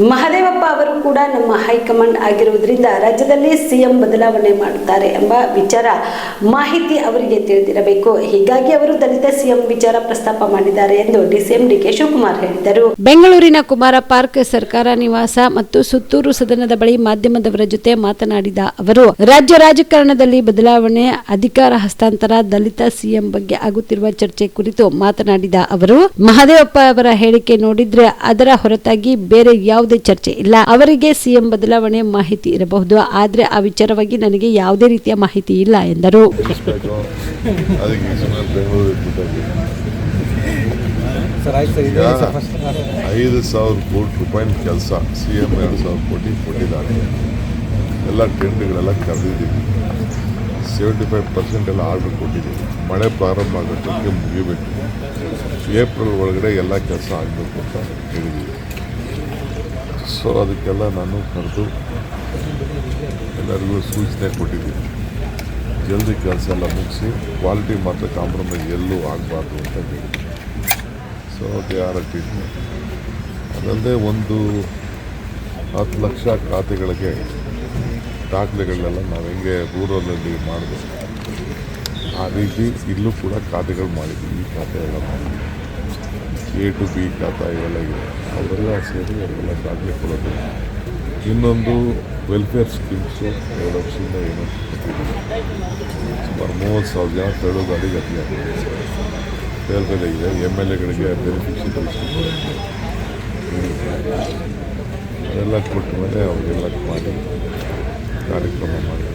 ಮಹದೇವಪ್ಪ ಅವರು ಕೂಡ ನಮ್ಮ ಹೈಕಮಾಂಡ್ ಆಗಿರುವುದರಿಂದ ರಾಜ್ಯದಲ್ಲಿ ಸಿಎಂ ಬದಲಾವಣೆ ಮಾಡುತ್ತಾರೆ ಎಂಬ ವಿಚಾರ ಮಾಹಿತಿ ಅವರಿಗೆ ತಿಳಿದಿರಬೇಕು. ಹೀಗಾಗಿ ಅವರು ದಲಿತ ಸಿಎಂ ವಿಚಾರ ಪ್ರಸ್ತಾಪ ಮಾಡಿದ್ದಾರೆ ಎಂದು ಡಿಸಿಎಂ ಡಿಕೆ ಶಿವಕುಮಾರ್ ಹೇಳಿದರು. ಬೆಂಗಳೂರಿನ ಕುಮಾರ ಪಾರ್ಕ್ ಸರ್ಕಾರ ನಿವಾಸ ಮತ್ತು ಸುತ್ತೂರು ಸದನದ ಬಳಿ ಮಾಧ್ಯಮದವರ ಜೊತೆ ಮಾತನಾಡಿದ ಅವರು, ರಾಜ್ಯ ರಾಜಕಾರಣದಲ್ಲಿ ಬದಲಾವಣೆ, ಅಧಿಕಾರ ಹಸ್ತಾಂತರ, ದಲಿತ ಸಿಎಂ ಬಗ್ಗೆ ಆಗುತ್ತಿರುವ ಚರ್ಚೆ ಕುರಿತು ಮಾತನಾಡಿದ ಅವರು, ಮಹದೇವಪ್ಪ ಅವರ ಹೇಳಿಕೆ ನೋಡಿದ್ರೆ ಅದರ ಹೊರತಾಗಿ ಬೇರೆ ಯಾವುದೇ ಚರ್ಚೆ ಇಲ್ಲ. ಅವರಿಗೆ ಸಿಎಂ ಬದಲಾವಣೆ ಮಾಹಿತಿ ಇರಬಹುದು, ಆದ್ರೆ ಆ ವಿಚಾರವಾಗಿ ನನಗೆ ಯಾವುದೇ ರೀತಿಯ ಮಾಹಿತಿ ಇಲ್ಲ ಎಂದರು. 5,000 ಕೋಟಿ ರೂಪಾಯಿ ಕೆಲಸ ಸಿಎಂ 2,000 ಕೋಟಿ ಕೊಟ್ಟಿದ್ದಾರೆ. ಎಲ್ಲ ಟೆಂಡರ್ಗಳೆಲ್ಲ ಕರೆದಿದ್ದೀವಿ. 75% ಎಲ್ಲ ಆರ್ಡರ್ ಕೊಟ್ಟಿದ್ದೀವಿ. ಮಳೆ ಪ್ರಾರಂಭ ಆಗೋದಕ್ಕೆ ಮುಗಿಬೇಕು. ಏಪ್ರಿಲ್ ಒಳಗಡೆ ಎಲ್ಲ ಕೆಲಸ ಆಗಬೇಕು ಅಂತ ಹೇಳಿದ್ದೀವಿ. ಸೊ ಅದಕ್ಕೆಲ್ಲ ನಾನು ಕರೆದು ಎಲ್ಲರಿಗೂ ಸೂಚನೆ ಕೊಟ್ಟಿದ್ದೀನಿ. ಜಲ್ದಿ ಕೆಲಸ ಎಲ್ಲ ಮುಗಿಸಿ ಕ್ವಾಲಿಟಿ ಮಾತ್ರ ಕಾಂಪ್ರಮೈಸ್ ಎಲ್ಲೂ ಆಗಬಾರ್ದು ಅಂತ ಹೇಳಿದ್ದೀನಿ. So they are at it. ಅದಲ್ಲದೆ ಒಂದು 10 ಲಕ್ಷ ಖಾತೆಗಳಿಗೆ ದಾಖಲೆಗಳನ್ನೆಲ್ಲ ನಾವು ಹೆಂಗೆ ರೂರಲಲ್ಲಿ ಮಾಡಿದ್ವಿ ಆ ರೀತಿ ಇಲ್ಲೂ ಕೂಡ ಖಾತೆಗಳು ಮಾಡಿದ್ವಿ. ಈ ಖಾತೆ ಎಲ್ಲ ಮಾಡಿದ್ವಿ. A to B ಖಾತಾ ಇವೆಲ್ಲ ಇದೆ. ಅವರೆಲ್ಲ ಸೇರಿ ಅವರೆಲ್ಲ ದಾಖಲೆ ಕೊಡೋದು. ಇನ್ನೊಂದು ವೆಲ್ಫೇರ್ ಸ್ಕೀಮ್ಸು 2 ವರ್ಷದಿಂದ ಏನೋ ಕೊಟ್ಟಿದ್ದೀವಿ. ಸುಮಾರು 30,000 ಜನ ತಳ್ಳೋ ಗಾಡಿಗೆ ಬೇರೆ ಇದೆ. MLAಗಳಿಗೆ ಬೆನಿಫಿಷರೀಸ್ ಅದೆಲ್ಲ ಕೊಟ್ಟ ಮೇಲೆ ಅವರಿಗೆಲ್ಲ ಮಾಡಿ ಕಾರ್ಯಕ್ರಮ ಮಾಡಿ.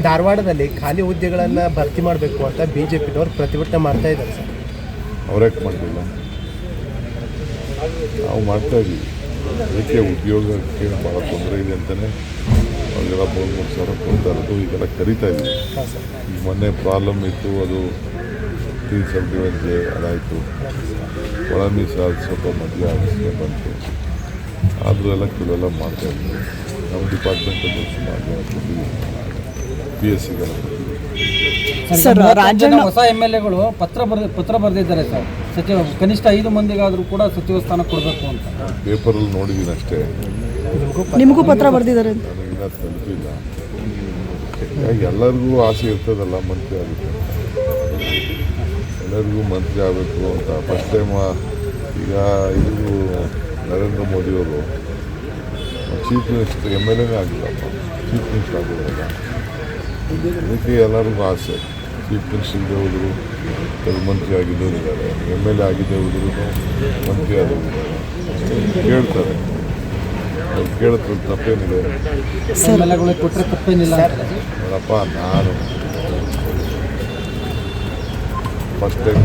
ಧಾರವಾಡದಲ್ಲಿ ಖಾಲಿ ಹುದ್ದೆಗಳನ್ನು ಭರ್ತಿ ಮಾಡಬೇಕು ಅಂತ BJPನವರು ಪ್ರತಿಭಟನೆ ಮಾಡ್ತಾ ಇದ್ದಾರೆ ಸರ್. ಅವ್ರ್ಯಾಕೆ ಮಾಡಲಿಲ್ಲ? ನಾವು ಮಾಡ್ತಾ ಇದ್ದೀವಿ. ಅದಕ್ಕೆ ಉದ್ಯೋಗಕ್ಕೆ ಭಾಳ ತೊಂದರೆ ಇದೆ ಅಂತಲೇ ಅವ್ರಿಗೆಲ್ಲ 3,000 ಸಾವಿರ ಕೊಡ್ತಾ ಇರೋದು. ಈಗೆಲ್ಲ ಕರಿತಾ ಇದ್ದೀವಿ. ಈಗ ಮೊನ್ನೆ ಪ್ರಾಬ್ಲಮ್ ಇತ್ತು, ಅದು 371 ಅದಾಯಿತು. ಒಳ ಮೀಸಲಾತಿ ಸ್ವಲ್ಪ ಮೊದಲೇ ಆಲೋಚನೆ ಬಂತು. ಆದರೂ ಎಲ್ಲ ಕೆಲವೆಲ್ಲ ಮಾಡ್ತಾ ಇದ್ದೀವಿ. ನಮ್ಮ ಡಿಪಾರ್ಟ್ಮೆಂಟಲ್ಲಿ ಸುಮಾರು PSCಗೆಲ್ಲ ಸರ್, ಹೊಸ MLAಗಳು ಪತ್ರ ಬರೆದಿದ್ದಾರೆ ಸರ್. ಸಚಿವ ಕನಿಷ್ಠ 5 ಮಂದಿಗಾದರೂ ಕೂಡ ಸಚಿವ ಸ್ಥಾನ ಕೊಡಬೇಕು ಅಂತ ಪೇಪರಲ್ಲಿ ನೋಡಿದ್ದೀನಿ ಅಷ್ಟೇ. ನಿಮಗೂ ಪತ್ರ ಬರೆದಿದ್ದಾರೆ? ನನಗಿನ್ನ ತಲುಪಿಲ್ಲ. ಎಲ್ಲರಿಗೂ ಆಸೆ ಇರ್ತದಲ್ಲ ಮಂತ್ರಿ ಆಗಬೇಕು, ಎಲ್ಲರಿಗೂ ಮಂತ್ರಿ ಆಗಬೇಕು ಅಂತ. ಫಸ್ಟ್ ಟೈಮ್ ಈಗ ಇದು ನರೇಂದ್ರ ಮೋದಿಯವರು ಚೀಫ್ ಮಿನಿಸ್ಟರ್ MLAನೇ ಆಗಿಲ್ಲಪ್ಪ, ಚೀಫ್ ಮಿನಿಸ್ಟರ್ ಆಗಿರೋಲ್ಲ. ಅದಕ್ಕೆ ಎಲ್ಲರಿಗೂ ಆಸೆ. ಚೀಫ್ ಮಿನಿಸ್ಟರ್ ಇಲ್ಲದೆ ಹೋದರು ಮಂತ್ರಿ ಆಗಿದ್ದವರು ಇದ್ದಾರೆ, MLA ಆಗಿದ್ದೇ ಹೋದ್ರು ಮಂತ್ರಿ ಆದವರು ಕೇಳ್ತಾರೆ. ಅವ್ರು ಕೇಳಿದ್ರೆ ತಪ್ಪೇನಿದೆ? MLAಗಳಿಗೆ ಕೊಟ್ಟರೆ ತಪ್ಪೇನಿಲ್ಲ ನೋಡಪ್ಪ. ನಾನು ಫಸ್ಟ್ ಟೈಮ್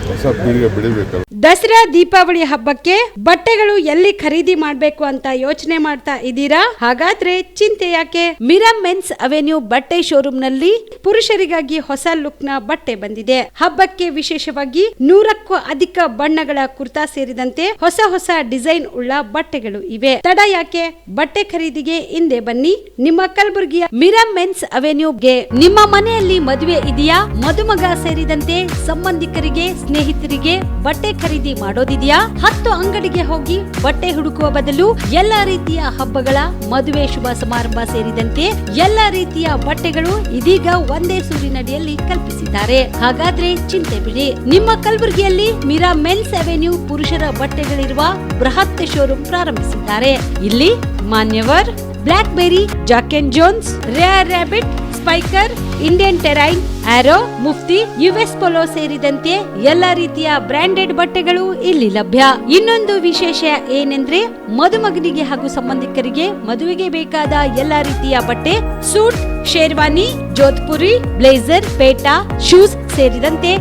ಹೊಸ ಪೀಳಿಗೆ ಬೆಳಿಬೇಕಲ್ಲ. ದಸರಾ ದೀಪಾವಳಿ ಹಬ್ಬಕ್ಕೆ ಬಟ್ಟೆಗಳು ಎಲ್ಲಿ ಖರೀದಿ ಮಾಡಬೇಕು ಅಂತ ಯೋಚನೆ ಮಾಡ್ತಾ ಇದ್ದೀರಾ? ಹಾಗಾದ್ರೆ ಚಿಂತೆ ಯಾಕೆ? ಮಿರಾ ಮೆನ್ಸ್ ಅವೆನ್ಯೂ ಬಟ್ಟೆ ಶೋರೂಮ್ ನಲ್ಲಿ ಪುರುಷರಿಗಾಗಿ ಹೊಸ ಲುಕ್ ನ ಬಟ್ಟೆ ಬಂದಿದೆ. ಹಬ್ಬಕ್ಕೆ ವಿಶೇಷವಾಗಿ 100ಕ್ಕೂ ಅಧಿಕ ಬಣ್ಣಗಳ ಕುರ್ತಾ ಸೇರಿದಂತೆ ಹೊಸ ಡಿಸೈನ್ ಉಳ್ಳ ಬಟ್ಟೆಗಳು ಇವೆ. ತಡ ಯಾಕೆ? ಬಟ್ಟೆ ಖರೀದಿಗೆ ಹಿಂದೆ ಬನ್ನಿ. ನಿಮ್ಮ ಕಲಬುರಗಿಯ ಮಿರಾ ಮೆನ್ಸ್ ಅವೆನ್ಯೂಗೆ. ನಿಮ್ಮ ಮನೆಯಲ್ಲಿ ಮದುವೆ ಇದೆಯಾ? ಮದುಮಗ ಸೇರಿದಂತೆ ಸಂಬಂಧಿಕರಿಗೆ, ಸ್ನೇಹಿತರಿಗೆ ಬಟ್ಟೆ ಖರೀದಿ ಮಾಡೋದಿದೆಯಾ? 10 ಅಂಗಡಿಗೆ ಹೋಗಿ ಬಟ್ಟೆ ಹುಡುಕುವ ಬದಲು ಎಲ್ಲಾ ರೀತಿಯ ಹಬ್ಬಗಳ, ಮದುವೆ, ಶುಭ ಸಮಾರಂಭ ಸೇರಿದಂತೆ ಎಲ್ಲಾ ರೀತಿಯ ಬಟ್ಟೆಗಳು ಇದೀಗ ಒಂದೇ ಸೂರಿನಡಿಯಲ್ಲಿ ಕಲ್ಪಿಸಿದ್ದಾರೆ. ಹಾಗಾದ್ರೆ ಚಿಂತೆ ಬಿಡಿ. ನಿಮ್ಮ ಕಲಬುರಗಿಯಲ್ಲಿ ಮಿರಾ ಮೆನ್ಸ್ ಅವೆನ್ಯೂ ಪುರುಷರ ಬಟ್ಟೆಗಳಿರುವ ಬೃಹತ್ ಶೋರೂಮ್ ಪ್ರಾರಂಭಿಸಿದ್ದಾರೆ. ಇಲ್ಲಿ Manyavar, black berry, jack and jones, rare rabbit, Spykar, Indian terrain, arrow, Mufti, US polo ಸೇರಿದಂತೆ ಎಲ್ಲಾ ರೀತಿಯ ಬ್ರಾಂಡೆಡ್ ಬಟ್ಟೆಗಳು ಇಲ್ಲಿ ಲಭ್ಯ. ಇನ್ನೊಂದು ವಿಶೇಷ ಏನೆಂದ್ರೆ, ಮದುಮಗನಿಗೆ ಹಾಗೂ ಸಂಬಂಧಿಕರಿಗೆ ಮದುವೆಗೆ ಬೇಕಾದ ಎಲ್ಲಾ ರೀತಿಯ ಬಟ್ಟೆ, ಸೂಟ್, ಶೇರ್ವಾನಿ, ಜೋಧ್ಪುರಿ, ಬ್ಲೇಸರ್, ಪೇಟಾ, ಶೂಸ್ ಸೇರಿದಂತೆ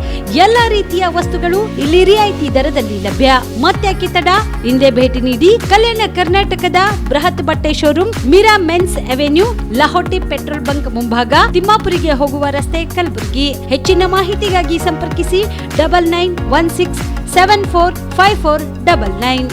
ಎಲ್ಲಾ ರೀತಿಯ ವಸ್ತುಗಳು ಇಲ್ಲಿ ರಿಯಾಯಿತಿ ದರದಲ್ಲಿ ಲಭ್ಯ. ಮತ್ತ್ಯಾಕೆ ತಡ? ಹಿಂದೆ ಭೇಟಿ ನೀಡಿ. ಕಲ್ಯಾಣ ಕರ್ನಾಟಕದ ಬೃಹತ್ ಬಟ್ಟೆ showroom Mira men's avenue, Lahoti petrol bunk ಮುಂಭಾಗ, ತಿಮ್ಮಾಪುರಿಗೆ ಹೋಗುವ ರಸ್ತೆ, ಕಲಬುರಗಿ. ಹೆಚ್ಚಿನ ಮಾಹಿತಿಗಾಗಿ ಸಂಪರ್ಕಿಸಿ 9916745499.